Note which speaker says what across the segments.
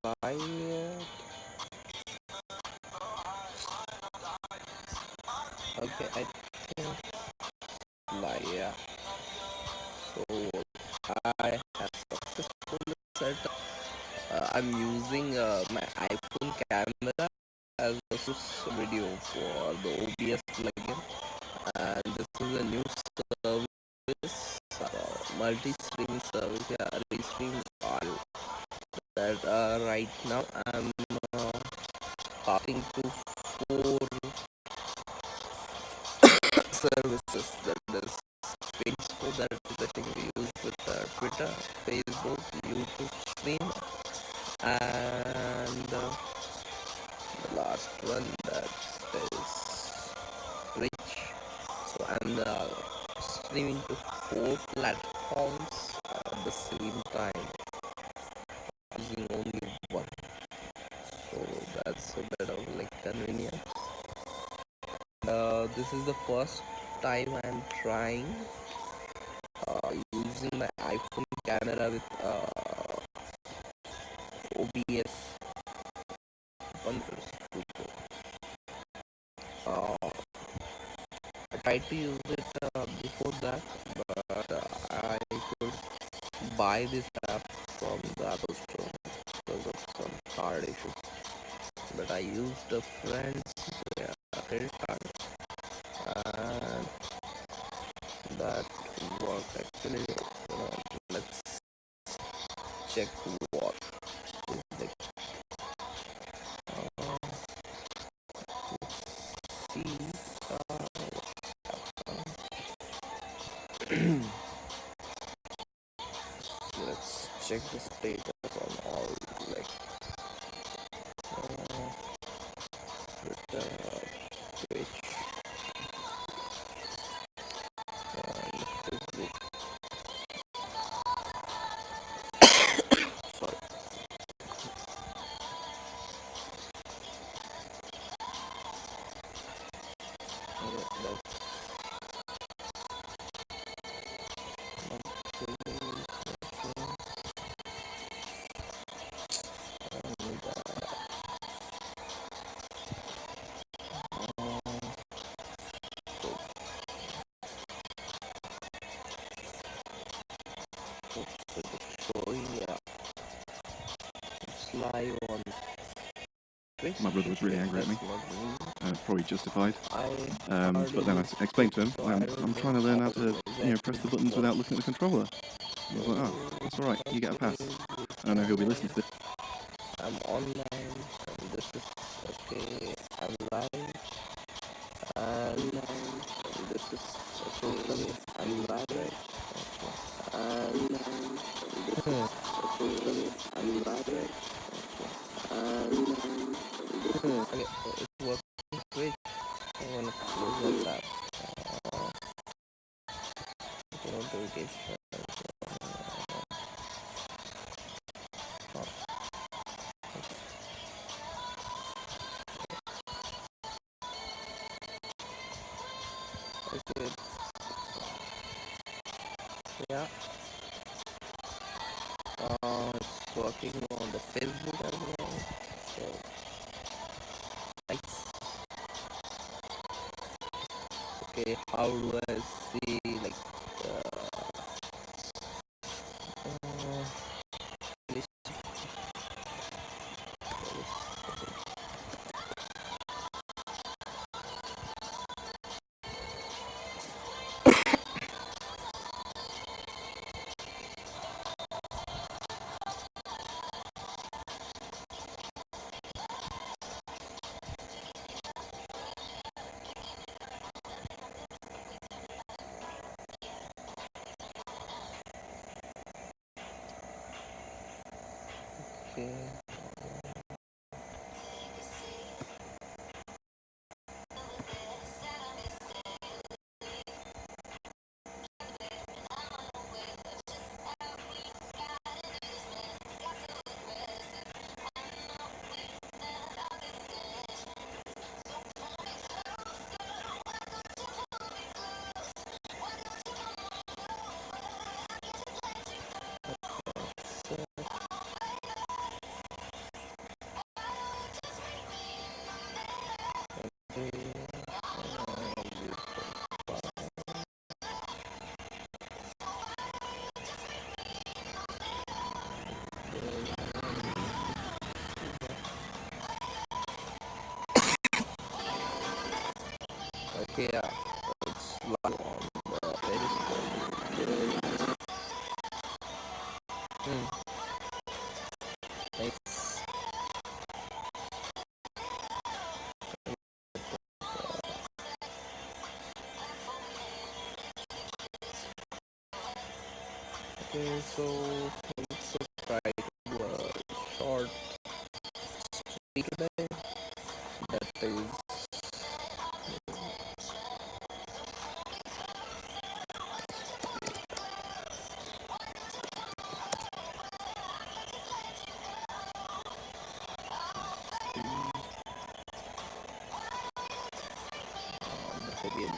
Speaker 1: it. Okay, I think like yeah. So I have successfully set up. I'm using my iPhone camera as a source video for the OBS plugin, and this is a new service, multi-stream service. Yeah, restream all that. Right now I'm passing to four services. That is Facebook, that is the thing we use with Twitter, Facebook, YouTube stream, and the last one, that is Twitch. So I'm streaming to four platforms at the same time using only one. So that's a bit of like convenience. This is the first time I'm trying using my iPhone camera with OBS. Uh, I tried to use it before that, but I could buy this app from the Apple Store because of some card issues. But I used a friend's credit card, and that worked actually. Let's check what is the see. Let's check the status on all like with Twitch and Facebook. Sorry. That's showing, yeah, it's live on Twitch.
Speaker 2: My brother was really angry at me, probably justified. But then I explained to him, I'm trying to learn how to, press the buttons without looking at the controller. I was like, oh, that's all right, you get a pass. I know he'll be listening to this.
Speaker 1: I'm online, and this is okay. I'm live, and this is okay. I'm live, and this is okay. I'm live, and okay, it's working great. I'm gonna close that tab. Notification. Okay, yeah. It's working on the Facebook as well. So nice. Okay, how do I see like list? Okay. Hmm. Nice. Okay, so we could try to do a short speed today. That is material.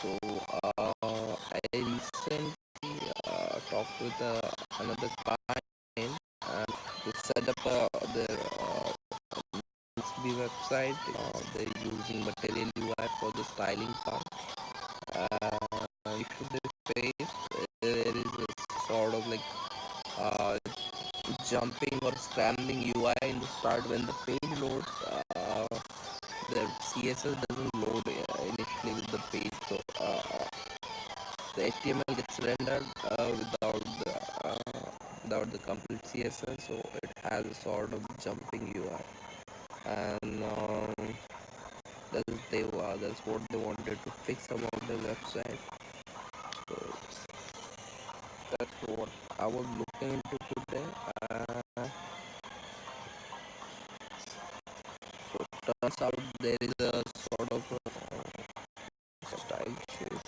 Speaker 1: So I recently talked with another client to set up their SB website. They're using Material UI for the styling part. Issue they face, there is a sort of like uh, jumping or scrambling UI in the start when the page loads. The CSS doesn't load initially with the page, so the HTML gets rendered without the complete CSS, so it has a sort of jumping UI, and that's what they wanted to fix about the website. So that's what I was looking into today. So turns out there is a sort of style shift.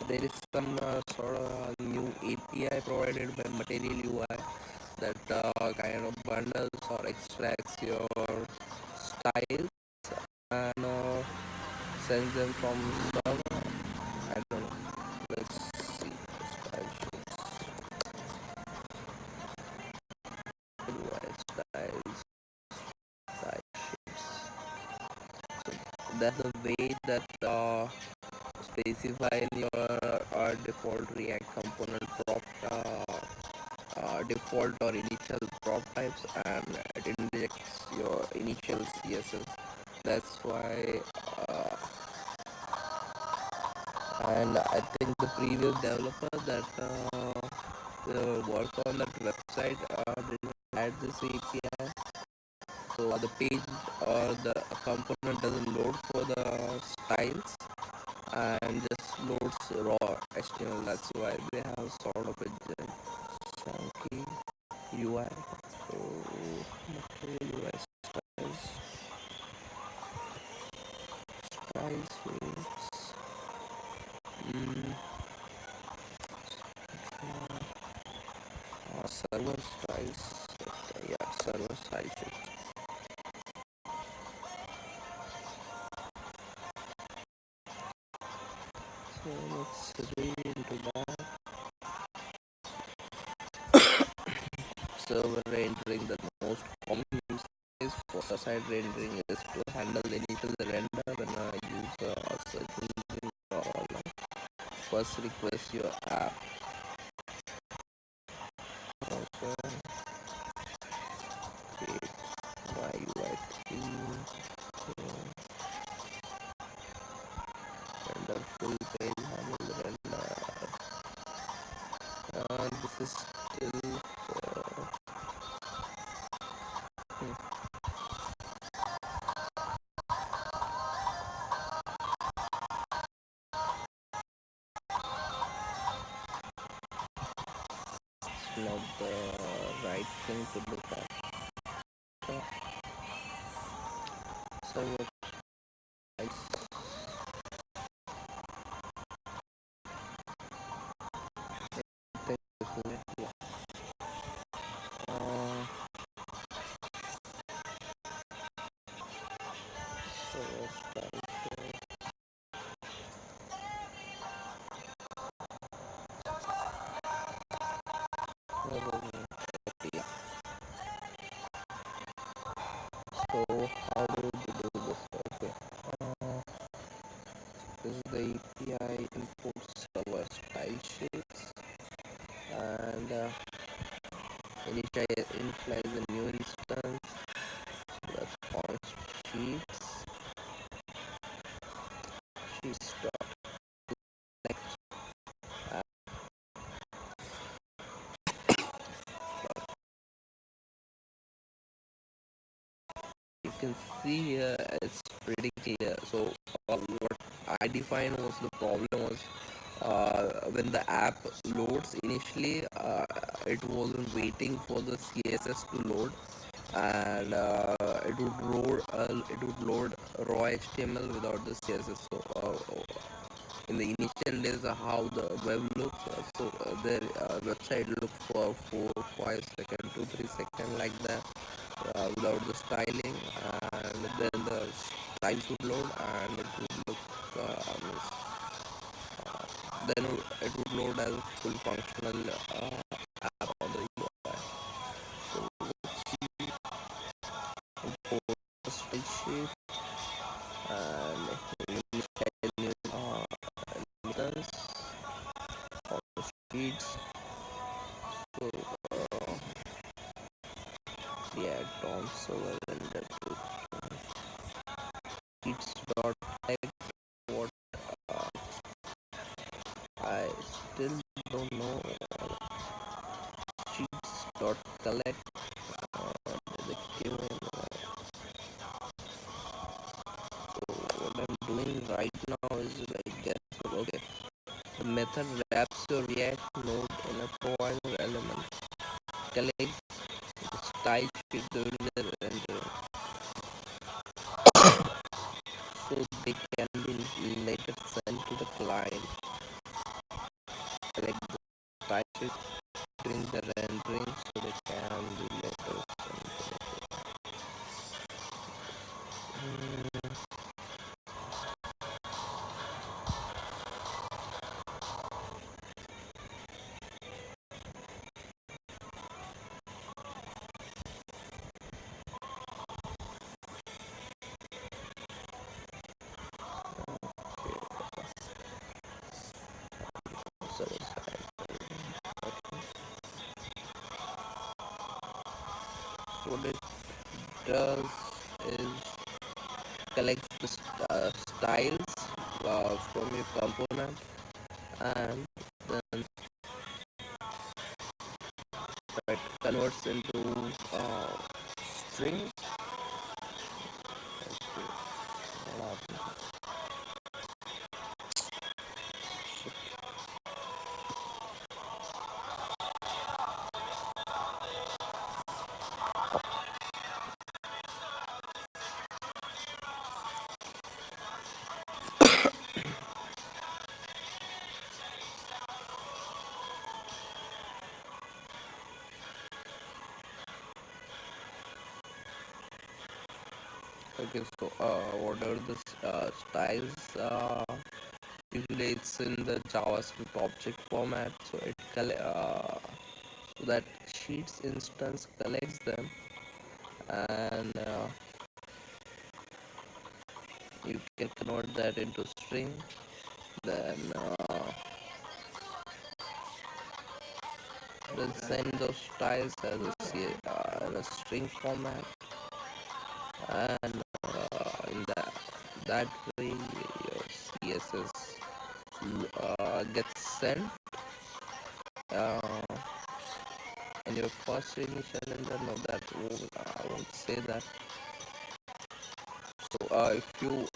Speaker 1: There is some sort of new API provided by Material UI that kind of bundles or extracts your styles and sends them from server. I don't know. Let's see. Style sheets. UI styles. Style sheets. So that's the way that specify in your default React component prop default or initial prop types, and it injects your initial CSS. That's why and I think the previous developer that worked on that website did not add this API, so the page or the component doesn't load for the styles and just loads raw HTML. That's why they have sort of a chunky UI. So material UI styles, mm, server styles. Yeah, server styles. So let's read into that. Server rendering, the most common use case for side rendering is to handle the initial render when a user or search engine first request your app. Also create my UI theme, render full page, handle the render. This is still not the right thing to look at. Server Yeah. So how do we do this? Okay. Uh, this is the API inputs our style sheets and initialize a new instance. That's called sheets. Sheets dot next. You can see here it's pretty clear. So what I defined was the problem was when the app loads initially, it wasn't waiting for the CSS to load, and it would load raw HTML without the CSS. So in the initial days, how the web looks, their website looks for 4 5 seconds, 2 3 seconds like that, without the styling, and then the styles would load and it would look then it would load as a full functional app on the UI. So import the style sheet and initial new instance of the sheets. So react on server and that sheets dot text. What I still don't know. Sheets dot collect. The given. So what I'm doing right now is like that. Okay, the method wraps your React node in a provider element, collects the style sheet during the rendering, so they can be later sent to the client. Collect the style sheet during the rendering, so they can be later sent to the client. So what it does is collects the styles from your component and then it converts into uh, string. Okay, so whatever the styles, usually it's in the JavaScript object format, so so that sheets instance collects them, and you can convert that into string, then send those styles as in a string format, and in that way your CSS gets sent uh, in your first initial render. No, I won't say that. So if you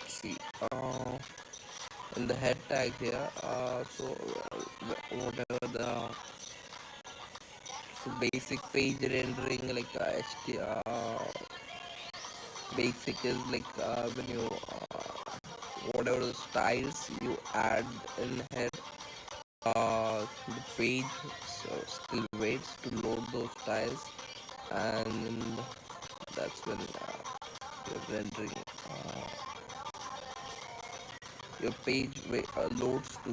Speaker 1: see in the head tag here, whatever the basic page rendering, like basic is like when you whatever the styles you add in here, the page still waits to load those styles, and that's when you're rendering your page loads to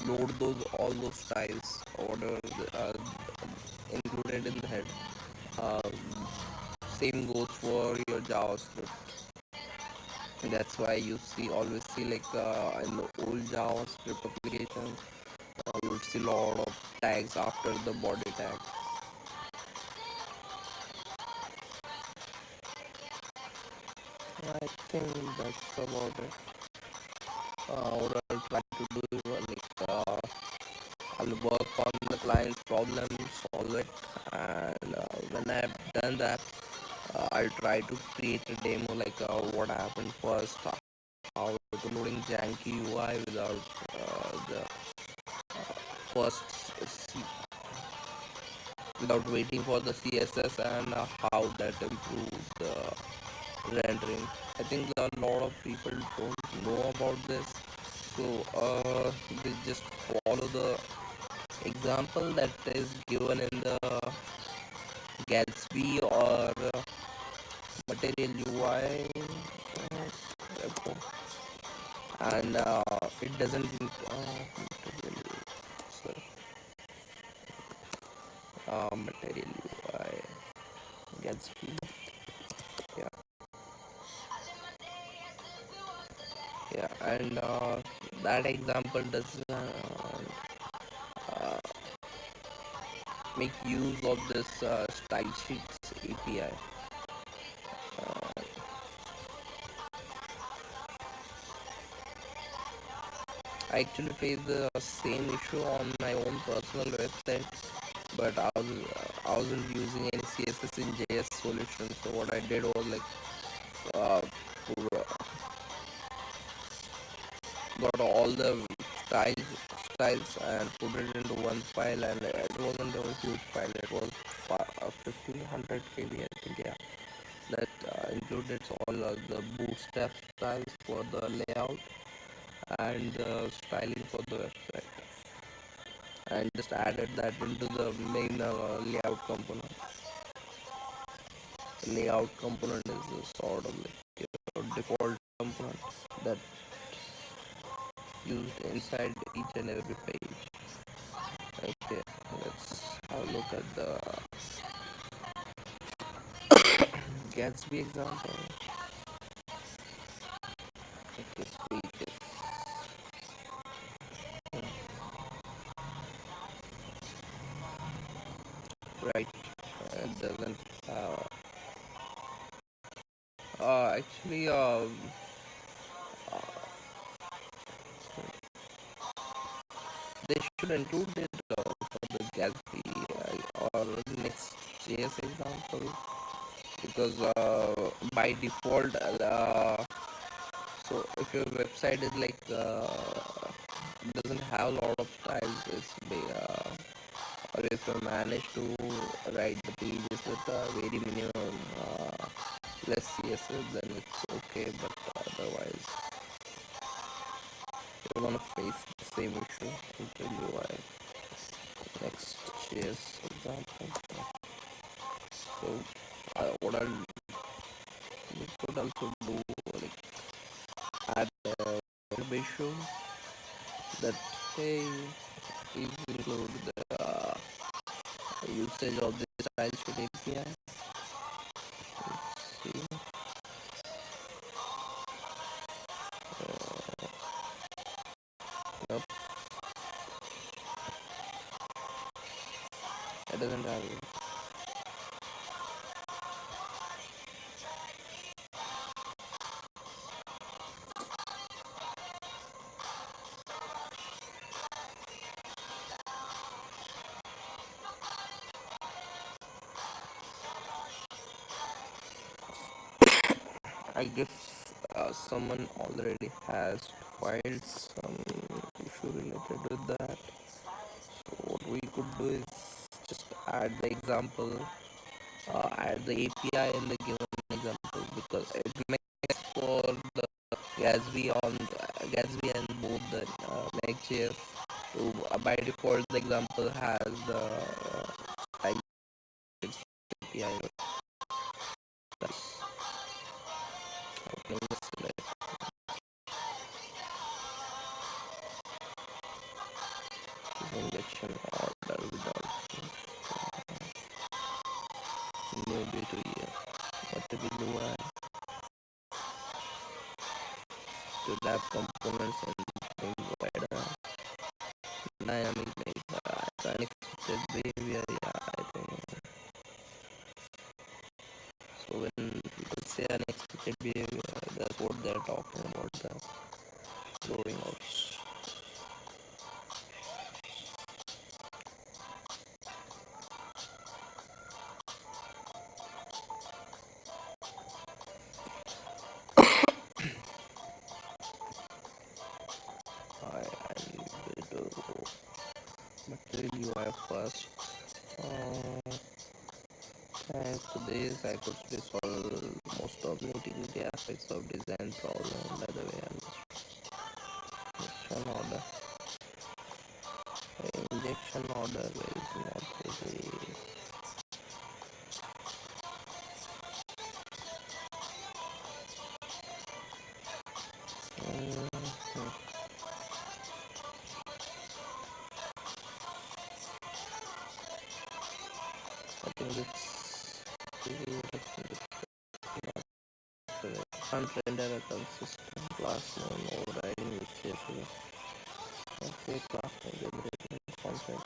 Speaker 1: load those all those styles order included in the head. Um, Same goes for your JavaScript. That's why you see always see like in the old JavaScript application, you would see a lot of tags after the body tag. I think that's about it. What I'll try to do is I'll work on the client's problem, solve it, and when I've done that, I'll try to create a demo like what happened first, how to loading janky UI without the first without waiting for the CSS, and how that improves the rendering. I think a lot of people don't know about this, so they just follow the example that is given in the Gatsby or Material UI repo, and it doesn't sorry, Material UI Gatsby, yeah, yeah, and that example does uh, make use of this style sheets API. I actually faced the same issue on my own personal website, but I wasn't using any CSS in JS solution. So what I did was like uh, got all the styles and put it into one file, and it wasn't a huge file. It was 1500 KB, I think. Yeah, that included all of the bootstrap styles for the layout and the styling for the website, and just added that into the main layout component. The layout component is a sort of like your default component that used inside each and every page. Okay, let's have a look at the Gatsby example. Okay, pages. Right, it doesn't actually they should include it for the Gatsby or next JS example, because by default so if your website is like doesn't have a lot of styles, or if you manage to write the pages with very minimum less CSS, then it's okay, but otherwise you're gonna face the same issue. I'll tell you why. Next JS example. So what I'll you could also do like add issue that hey please include the usage of this style sheet API. Let's see. Nope, it doesn't have it. I guess someone already has filed some issue related with that. So what we could do is just add the example, add the API in the given example, because it makes for the Gatsby and both the Next.js. So by default, the example has the style API. That's opening the select. to wrap components and provide a dynamic nature. It's unexpected behavior, yeah, I think. So when people say unexpected behavior, that's what they're talking about, the growing outs. I'm going to material UI first. Uh, Thanks to this, I could resolve most of the utility aspects of design problem. By the way, injection order. Injection order is not really. Mhm. I think it's front render a consistent class name overriding which is okay class name generating content.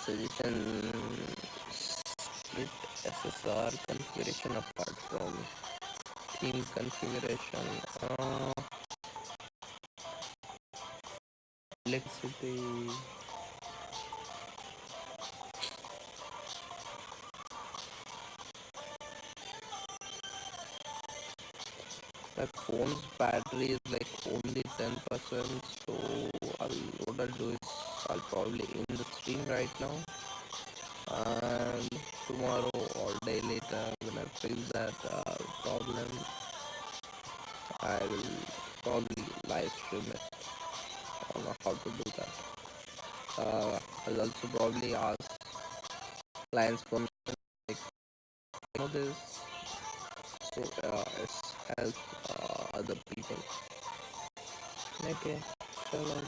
Speaker 1: Suggestion split SSR configuration apart from theme configuration. Electricity. My phone's battery is like only 10%, so what I'll do is I'll probably end the stream right now, and tomorrow or day later when I fix that problem, I will probably live stream it. I don't know how to do that. I'll also probably ask clients permission, like, this, so it's help other people. Okay, so